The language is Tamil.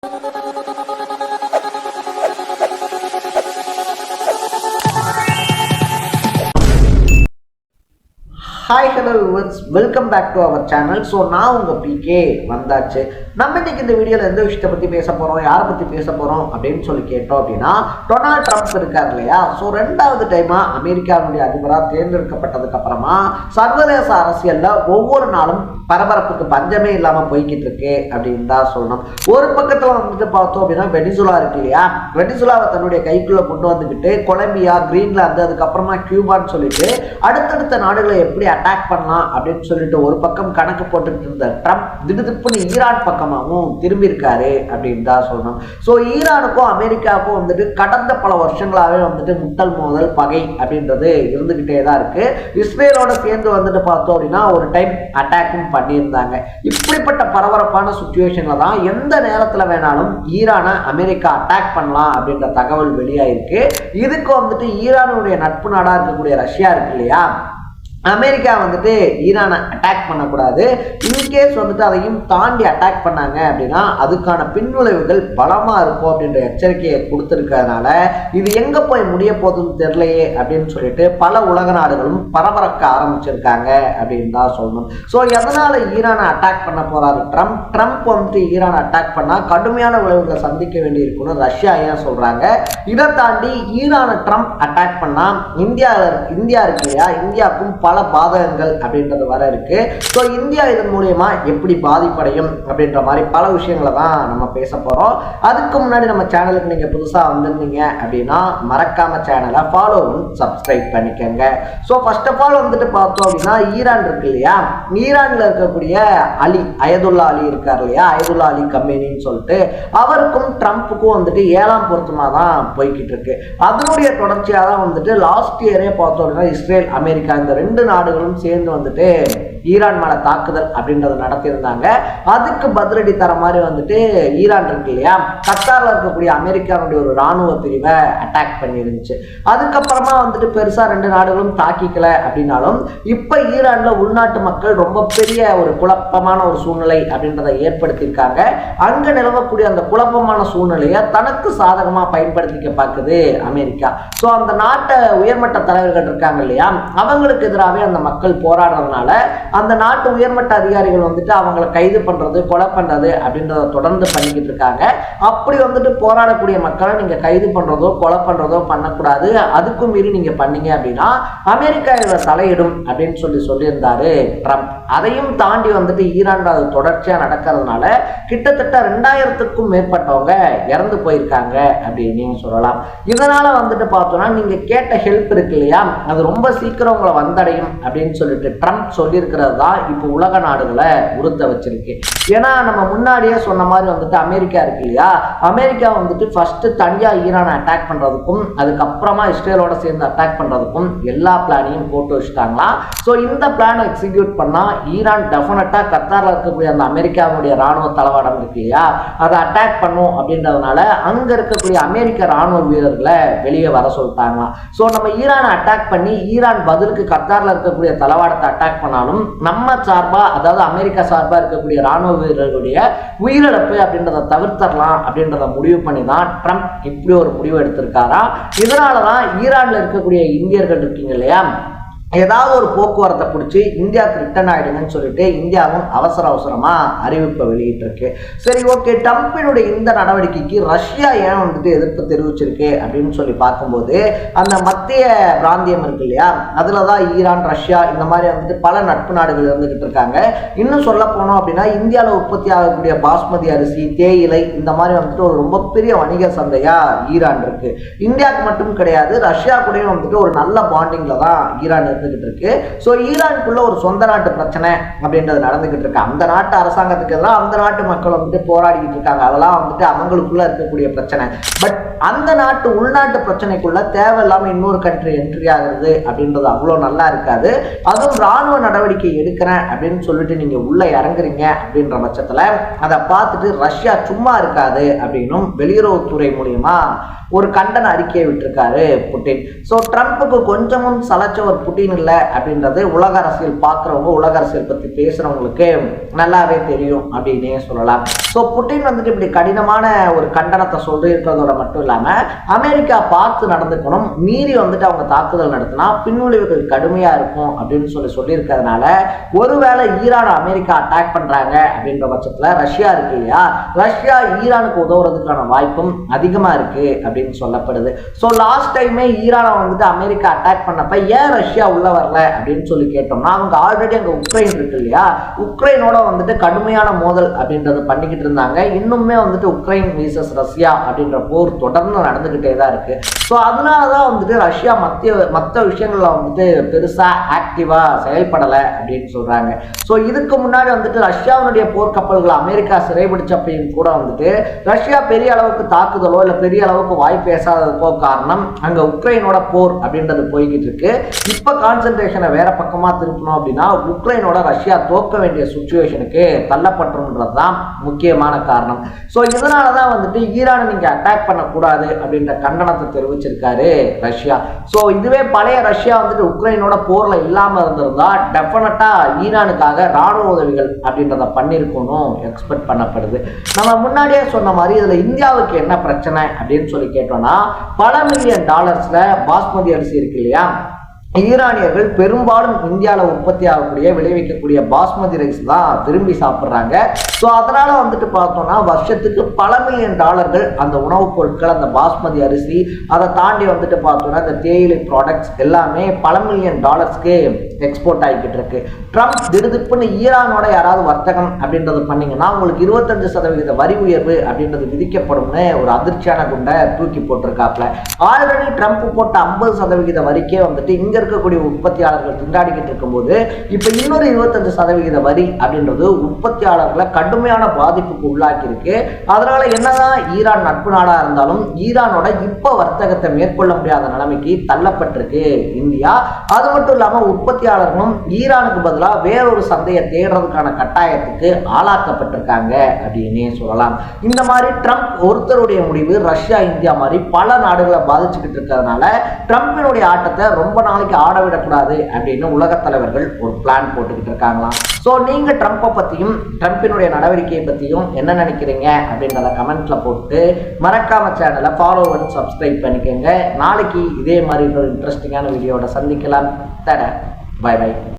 Hi hello viewers, welcome back to our channel. So நான் உங்கள் பிகே வந்தாச்சு. நம்ம இன்னைக்கு இந்த வீடியோவில் எந்த விஷயத்தை பற்றி பேச போகிறோம், யாரை பற்றி பேச போகிறோம் அப்படின்னு சொல்லி கேட்டோம் அப்படின்னா, டொனால்ட் ட்ரம்ப் இருக்கார் இல்லையா. ஸோ 2வது டைமாக அமெரிக்காவுடைய அதிபராக தேர்ந்தெடுக்கப்பட்டதுக்கு அப்புறமா சர்வதேச அரசியலில் ஒவ்வொரு நாளும் பரபரப்புக்கு பஞ்சமே இல்லாமல் போய்கிட்டு இருக்கு அப்படின்னு தான் சொல்லணும். ஒரு பக்கத்தில் வந்துட்டு பார்த்தோம் அப்படின்னா வெனிசுலா இருக்கு இல்லையா. வெனிசுலாவை தன்னுடைய கைக்குள்ளே கொண்டு வந்துக்கிட்டு கொலம்பியா, கிரீன்லாந்து, அதுக்கப்புறமா கியூபான்னு சொல்லிட்டு அடுத்தடுத்த நாடுகளை எப்படி அட்டாக் பண்ணலாம் அப்படின்னு சொல்லிட்டு ஒரு பக்கம் கணக்கு போட்டுக்கிட்டு இருந்த ட்ரம்ப் திடுதிப்புன்னு ஈரான் பக்கமாகவும் திரும்பி இருக்காரு அப்படின்னு தான் சொல்லணும். ஸோ ஈரானுக்கும் அமெரிக்காவுக்கும் வந்துட்டு கடந்த பல வருஷங்களாகவே வந்துட்டு முட்டல் மோதல் பகை அப்படின்றது இருந்துகிட்டே தான் இருக்கு. இஸ்ரேலோட சேர்ந்து வந்துட்டு பார்த்தோம் அப்படின்னா ஒரு டைம் அட்டாக்கும் பண்ணியிருந்தாங்க. இப்படிப்பட்ட பரபரப்பான சுச்சுவேஷன்ல தான் எந்த நேரத்துல வேணாலும் ஈரானை அமெரிக்கா அட்டாக் பண்ணலாம் அப்படின்ற தகவல் வெளியாயிருக்கு. இதுக்கு வந்துட்டு ஈரானுடைய நட்பு நாடா இருக்கக்கூடிய ரஷ்யா இருக்கு இல்லையா, அமெரிக்கா வந்துட்டு ஈரானை அட்டாக் பண்ணக்கூடாது, இன்கேஸ் வந்துட்டு அதையும் தாண்டி அட்டாக் பண்ணாங்க அப்படின்னா அதுக்கான பின்விளைவுகள் பலமாக இருக்கும் அப்படின்ற எச்சரிக்கையை கொடுத்துருக்கிறதுனால இது எங்கே போய் முடிய போகுதுன்னு தெரியலையே அப்படின்னு சொல்லிட்டு பல உலக நாடுகளும் பரபரக்க ஆரம்பிச்சிருக்காங்க அப்படின்னு தான் சொல்லணும். ஸோ எதனால் ஈரானை அட்டாக் பண்ண போகிறாரு ட்ரம்ப் வந்துட்டு ஈரானை அட்டாக் பண்ணால் கடுமையான விளைவுகளை சந்திக்க வேண்டியிருக்குன்னு ரஷ்யா ஏன் சொல்கிறாங்க. இதை தாண்டி ஈரானை ட்ரம்ப் அட்டாக் பண்ணால் இந்தியா இருக்கு இல்லையா, இந்தியாவுக்கும் பல பாதகங்கள் அப்படின்றது வர இருக்கு. ஸோ இந்தியா இதன் மூலியமா எப்படி பாதிப்படையும் அப்படின்ற மாதிரி பல விஷயங்களை தான் நம்ம பேச போறோம். அதுக்கு முன்னாடி நம்ம சேனலுக்கு நீங்க புதுசா வந்திருந்தீங்க அப்படின்னா மறக்காம சேனலை ஃபாலோ சப்ஸ்கிரைப் பண்ணிக்கோங்க. ஸோ ஃபர்ஸ்ட் ஆஃப் ஆல் வந்துட்டு பார்த்தோம் அப்படின்னா ஈரான் இருக்கு இல்லையா, ஈரான்ல இருக்கக்கூடிய அயதுல்லா அலி இருக்கார் இல்லையா, அயதுல்லா அலி கம்பெனின்னு சொல்லிட்டு அவருக்கும் ட்ரம்ப்புக்கும் வந்துட்டு 7ஆம் பொருத்தமாக தான் போய்கிட்டு இருக்கு. அதனுடைய தொடர்ச்சியாக தான் வந்துட்டு லாஸ்ட் இயரே பார்த்தோம் அப்படின்னா இஸ்ரேல், அமெரிக்கா இந்த 2 நாடுகளும் சேர்ந்து வந்துட்டு ஈரான் மேல தாக்குதல் அப்படின்றத நடத்தியிருந்தாங்க. அதுக்கு பதிலடி தர மாதிரி வந்துட்டு ஈரான் இருக்கு இல்லையா, கத்தார்ல இருக்கக்கூடிய அமெரிக்காவுடைய ஒரு ராணுவ பிரிவை அட்டாக் பண்ணிருந்துச்சு. அதுக்கப்புறமா வந்துட்டு பெருசா 2 நாடுகளும் தாக்கிக்கல அப்படின்னாலும் இப்ப ஈரான்ல உள்நாட்டு மக்கள் ரொம்ப பெரிய ஒரு குழப்பமான ஒரு சூழ்நிலை அப்படின்றத ஏற்படுத்தியிருக்காங்க. அங்க நிலவக்கூடிய அந்த குழப்பமான சூழ்நிலையை தனக்கு சாதகமா பயன்படுத்திக்க பார்க்குது அமெரிக்கா. ஸோ அந்த நாட்டை உயர்மட்ட தலைவர்கள் இருக்காங்க இல்லையா, அவங்களுக்கு எதிராகவே அந்த மக்கள் போராடுறதுனால அந்த நாட்டு உயர்மட்ட அதிகாரிகள் வந்துட்டு அவங்களை கைது பண்றது, கொலை பண்றது அப்படின்றத தொடர்ந்து பண்ணிக்கிட்டு இருக்காங்க. அப்படி வந்துட்டு போராடக்கூடிய மக்களை நீங்க கைது பண்றதோ கொலை பண்றதோ பண்ணக்கூடாது, அதுக்கும் மீறி நீங்க பண்ணீங்க அப்படின்னா அமெரிக்கா இதை தலையிடும் அப்படின்னு சொல்லியிருந்தாரு ட்ரம்ப். அதையும் தாண்டி வந்துட்டு ஈரான் அது தொடர்ச்சியா நடக்கிறதுனால கிட்டத்தட்ட 2000க்கும் மேற்பட்டவங்க இறந்து போயிருக்காங்க அப்படின்னு சொல்லலாம். இதனால வந்துட்டு பார்த்தோம்னா நீங்க கேட்ட ஹெல்ப் இருக்கு இல்லையா, அது ரொம்ப சீக்கிரம் உங்களை வந்தடையும் அப்படின்னு சொல்லிட்டு ட்ரம்ப் சொல்லியிருக்கிறது தான் இப்போ உலக நாடுகளை உறுத்த வச்சிருக்கு. ஏன்னா நம்ம முன்னாடியே சொன்ன மாதிரி வந்துட்டு அமெரிக்கா இருக்கு இல்லையா, அமெரிக்கா வந்துட்டு ஃபர்ஸ்ட் தனியா ஈரானை அட்டாக் பண்றதுக்கும் அதுக்கப்புறமா இஸ்ரேலோட சேர்ந்து அட்டாக் பண்றதுக்கும் எல்லா பிளானையும் போட்டு வச்சுட்டாங்களா. ஸோ இந்த பிளானை எக்ஸிக்யூட் பண்ணா ஈரான் டெஃபினட்டா கத்தார்ல இருக்கக்கூடிய அந்த அமெரிக்காவுடைய ராணுவ தளவாடம் இருக்கு இல்லையா, அதை அட்டாக் பண்ணும் அப்படின்றதுனால அங்க இருக்கக்கூடிய அமெரிக்க ராணுவ வீரர்களை வெளியே வர சொல்லிட்டாங்களா. ஸோ நம்ம ஈரானை அட்டாக் பண்ணி ஈரான் பதிலுக்கு கத்தார்ல இருக்கக்கூடிய தளவாடத்தை அட்டாக் பண்ணாலும் நம்ம சார்பா, அதாவது அமெரிக்கா சார்பா இருக்கக்கூடிய ராணுவ வீரர்களுடைய உயிரிழப்பு அப்படின்றத தவிர்த்தரலாம் அப்படின்றத முடிவு பண்ணி தான் ட்ரம்ப் இப்படி ஒரு முடிவு எடுத்திருக்காரா. இதனாலதான் ஈரான்ல இருக்கக்கூடிய இந்தியர்கள் இருக்கீங்க இல்லையா, ஏதாவது ஒரு போக்குவரத்தை பிடிச்சி இந்தியாவுக்கு ரிட்டர்ன் ஆயிடுங்கன்னு சொல்லிட்டு இந்தியாவும் அவசரமா அறிவிப்பை வெளியிட்டிருக்கு. சரி, ஓகே, ட்ரம்பினுடைய இந்த நடவடிக்கைக்கு ரஷ்யா ஏன் வந்துட்டு எதிர்ப்பு தெரிவிச்சிருக்கு அப்படின்னு சொல்லி பார்க்கும்போது அந்த மத்திய பிராந்தியம் இருக்கு இல்லையா, அதுலதான் ஈரான், ரஷ்யா இந்த மாதிரி வந்துட்டு பல நட்பு நாடுகள் இருந்துகிட்டு இருக்காங்க. இன்னும் சொல்ல போனோம் அப்படின்னா இந்தியாவில் உற்பத்தி ஆகக்கூடிய பாஸ்மதி அரிசி, தேயிலை இந்த மாதிரி வந்துட்டு ஒரு ரொம்ப பெரிய வணிக சந்தையா ஈரான் இருக்கு. இந்தியாவுக்கு மட்டும் கிடையாது, ரஷ்யா கூடயும் வந்துட்டு ஒரு நல்ல பாண்டிங்ல தான் ஈரான் இருக்கு. சோ ஈரானுக்குள்ள ஒரு சொந்த நாட்டு பிரச்சனை அப்படின்றது நடந்துகிட்டு இருக்கு. அந்த நாட்டு அரசாங்கத்துக்கு எதிராக அந்த நாட்டு மக்கள் வந்துட்டு போராடிக்கிட்டு இருக்காங்க. அதெல்லாம் வந்துட்டு அவங்களுக்குள்ள இருக்கக்கூடிய பிரச்சனை. பட் அந்த நாட்டு உள்நாட்டு பிரச்சனைக்குள்ள தேவையில்லாம இன்னொரு கண்ட்ரி என்ட்ரி ஆகுறது அப்படின்றது அவ்வளவு நல்லா இருக்காது. அதுவும் ராணுவ நடவடிக்கை எடுக்கிறேன் அப்படின்னு சொல்லிட்டு நீங்க உள்ள இறங்குறீங்க அப்படின்ற பட்சத்துல அதை பார்த்துட்டு ரஷ்யா சும்மா இருக்காது அப்படின்னும் வெளியுறவுத்துறை மூலியமா ஒரு கண்டன அறிக்கையை விட்டிருக்காரு புட்டின். ஸோ ட்ரம்ப்புக்கு கொஞ்சமும் சலைச்ச ஒரு புட்டின் இல்லை அப்படின்றது உலக அரசியல் பார்க்குறவங்க, உலக அரசியல் பற்றி பேசுகிறவங்களுக்கு நல்லாவே தெரியும் அப்படின்னே சொல்லலாம். ஸோ புட்டின் வந்துட்டு இப்படி கடினமான ஒரு கண்டனத்தை சொல்லியிருக்கிறதோட மட்டும் இல்லாமல் அமெரிக்கா பார்த்து நடந்துக்கணும், மீறி வந்துட்டு அவங்க தாக்குதல் நடத்தினா பின்விளைவுகள் கடுமையா இருக்கும் அப்படின்னு சொல்லியிருக்கிறதுனால ஒருவேளை ஈரான் அமெரிக்கா அட்டாக் பண்றாங்க அப்படின்ற பட்சத்துல ரஷ்யா இருக்கு இல்லையா, ரஷ்யா ஈரானுக்கு உதவுறதுக்கான வாய்ப்பும் அதிகமா இருக்கு அப்படின்னு சொல்லப்படுது. ஸோ லாஸ்ட் டைமே ஈரானை வந்துட்டு அமெரிக்கா அட்டாக் பண்ணப்ப ஏன் ரஷ்யா உள்ள வரல அப்படின்னு சொல்லி கேட்டோம்னா, அவங்க ஆல்ரெடி அங்க உக்ரைன் இருக்கு இல்லையா, உக்ரைனோட வந்துட்டு கடுமையான மோதல் அப்படின்றது பண்ணிக்கிட்டு இருந்தாங்க. இன்னுமே வந்துட்டு உக்ரைன் வீசஸ் ரஷ்யா அப்படின்ற போர் தொடர்ந்து நடந்துகிட்டே தான் இருக்கு. ஸோ அதனாலதான் வந்துட்டு ரஷ்யா மற்ற விஷயங்கள்ல வந்துட்டு பெருசா ஆக்டிவா செயல்படலை அப்படின்னு சொல்றாங்க. ஸோ இதுக்கு முன்னாடி வந்துட்டு ரஷ்யாவுடைய போர்க்கப்பல்களை அமெரிக்கா சிறைபிடிச்சப்பையும் கூட வந்துட்டு ரஷ்யா பெரிய அளவுக்கு தாக்குதலோ இல்லை பெரிய அளவுக்கு வாய் பேசாததுக்கோ காரணம் அங்க உக்ரைனோட போர் அப்படின்றது போய்கிட்டு இருக்கு. இப்ப கான்சென்ட்ரேஷனை வேற பக்கமா திருப்பணும் அப்படின்னா உக்ரைனோட ரஷ்யா தோக்க வேண்டிய சுச்சுவேஷனுக்கு தள்ளப்பட்டுன்றதுதான் முக்கியமான காரணம். ஸோ இதனாலதான் வந்துட்டு ஈரானை நீங்க அட்டாக் பண்ணக்கூடாது அப்படின்ற கண்டனத்தை தெரிவிச்சிருக்காரு ரஷ்யா. ஸோ இதுவே பழைய ரஷ்யா வந்துட்டு உக்ரைனோட போர்ல இல்லாம இருந்திருந்தா டெஃபினட்டா ஈரானுக்காக ராணுவ உதவிகள் அப்படின்றத பண்ணிருக்கணும் எக்ஸ்பெக்ட் பண்ணப்படுது. நம்ம முன்னாடியே சொன்ன மாதிரி இதுல இந்தியாவுக்கு என்ன பிரச்சனை அப்படின்னு சொல்லி கேட்டோம்னா, பல மில்லியன் டாலர்ஸ்ல பாஸ்மதி அரிசி இருக்கு இல்லையா, ஈரானியர்கள் பெரும்பாலும் இந்தியாவில் உற்பத்தி ஆகக்கூடிய விளைவிக்கக்கூடிய பாஸ்மதி ரைஸ் தான் விரும்பி சாப்பிட்றாங்க. ஸோ அதனால வந்துட்டு பார்த்தோம்னா வருஷத்துக்கு பல மில்லியன் டாலர்கள் அந்த உணவுப் பொருட்கள், அந்த பாஸ்மதி அரிசி, அதை தாண்டி வந்துட்டு பார்த்தோம்னா இந்த தேயிலை ப்ராடக்ட்ஸ் எல்லாமே பல மில்லியன் டாலர்ஸ்க்கு எக்ஸ்போர்ட் ஆகிக்கிட்டு இருக்கு. ட்ரம்ப் திடுதிப்புன்னு ஈரானோட யாராவது வர்த்தகம் அப்படின்றது பண்ணீங்கன்னா உங்களுக்கு 25% வரி உயர்வு அப்படின்றது விதிக்கப்படும்னு ஒரு அதிர்ச்சியான குண்டை தூக்கி போட்டிருக்காப்ல. ஆல்ரெடி ட்ரம்ப் போட்ட 50% வரிக்கே வந்துட்டு இங்க இருக்கக்கூடிய உற்பத்தியாளர்கள் திண்டாடிக்கிட்டு இருக்கும்போது இப்ப இன்னொரு 25% வரி அப்படின்றது உற்பத்தியாளர்களை கடுமையான பாதிப்புக்கு உள்ளாக்கி இருக்கு. அதனால என்னதான் ஈரான் நட்பு நாடா இருந்தாலும் ஈரானோட இப்ப வர்த்தகத்தை மேற்கொள்ள முடியாத நிலைமைக்கு தள்ளப்பட்டிருக்கு இந்தியா. அது மட்டும் இல்லாம உற்பத்தியாளர்களும் ஈரானுக்கு பதிலாக வேறொரு சந்தையை தேடுறதுக்கான கட்டாயத்துக்கு ஆளாக்கப்பட்டிருக்காங்க அப்படின்னே சொல்லலாம். இந்த மாதிரி ட்ரம்ப் ஒருத்தருடைய முடிவு ரஷ்யா இந்தியா மாதிரி பல நாடுகளை பாதிச்சுக்கிட்டு இருக்கிறதுனால ட்ரம்பினுடைய ஆட்டத்தை ரொம்ப நாளைக்கு ஆடவிடக்கூடாது அப்படின்னு உலக தலைவர்கள் ஒரு பிளான் போட்டுக்கிட்டு இருக்காங்களாம். ஸோ நீங்க ட்ரம்ப்பை பத்தியும் ட்ரம்பினுடைய நடவடிக்கையை பத்தியும் என்ன நினைக்கிறீங்க அப்படின்றத கமெண்ட்ல போட்டு மறக்காம சேனலை ஃபாலோ பண்ணி சப்ஸ்கிரைப் பண்ணிக்கோங்க. நாளைக்கு இதே மாதிரி ஒரு இன்ட்ரெஸ்டிங்கான வீடியோட சந்திக்கலாம். தட பை பை.